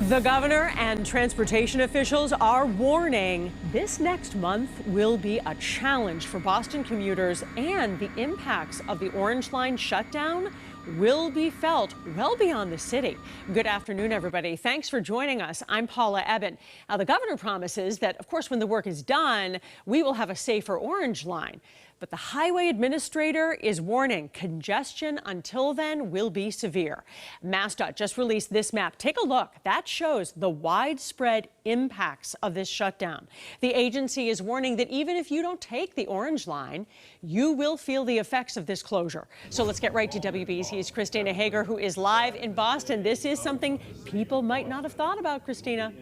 The governor and transportation officials are warning this next month will be a challenge for Boston commuters, and the impacts of the Orange Line shutdown will be felt well beyond the city. Good afternoon, everybody. Thanks for joining us. I'm Paula Eben. Now, the governor promises that, of course, when the work is done, we will have a safer Orange Line. But the highway administrator is warning congestion until then will be severe. MassDOT just released this map. Take a look. That shows the widespread impacts of this shutdown. The agency is warning that even if you don't take the Orange Line, you will feel the effects of this closure. So let's get right to WBZ's Christina Hager, who is live in Boston. This is something people might not have thought about, Christina.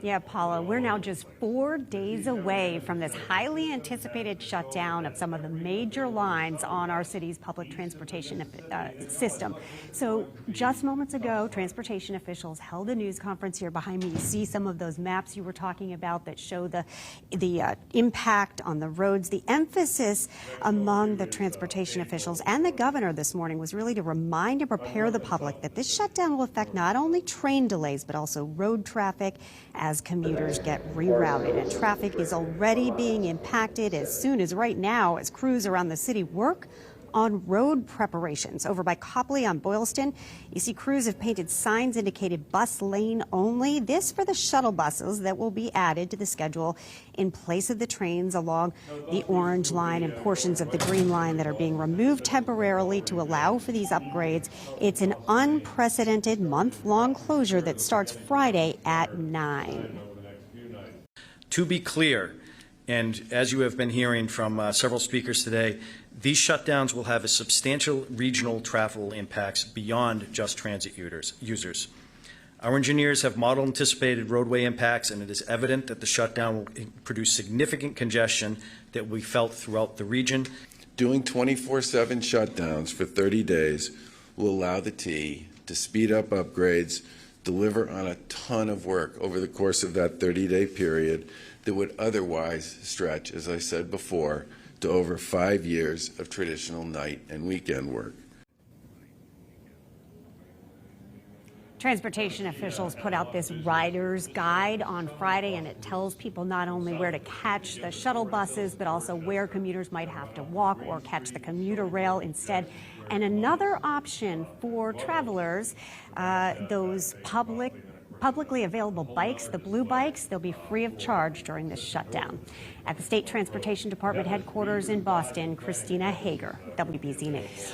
Yeah, Paula, we're now just 4 days away from this highly anticipated shutdown of some of the major lines on our city's public transportation system. So just moments ago, transportation officials held a news conference here behind me. You see some of those maps you were talking about that show the impact on the roads. The emphasis among the transportation officials and the governor this morning was really to remind and prepare the public that this shutdown will affect not only train delays, but also road traffic as commuters get rerouted. And traffic is already being impacted as soon as right now as crews around the city work on road preparations. Over by Copley on Boylston, you see crews have painted signs indicated bus lane only. This for the shuttle buses that will be added to the schedule in place of the trains along the Orange Line and portions of the Green Line that are being removed temporarily to allow for these upgrades. It's an unprecedented month-long closure that starts Friday at 9. To be clear, and as you have been hearing from several speakers today, these shutdowns will have a substantial regional travel impacts beyond just transit users. Our engineers have model anticipated roadway impacts, and it is evident that the shutdown will produce significant congestion that will be felt throughout the region. Doing 24/7 shutdowns for 30 days will allow the T to speed up upgrades, deliver on a ton of work over the course of that 30-day period that would otherwise stretch, as I said before, to over 5 years of traditional night and weekend work. Transportation officials put out this rider's guide on Friday, and it tells people not only where to catch the shuttle buses, but also where commuters might have to walk or catch the commuter rail instead. And another option for travelers, those publicly available bikes, the blue bikes, they'll be free of charge during this shutdown. At the State Transportation Department headquarters in Boston, Christina Hager, WBZ News.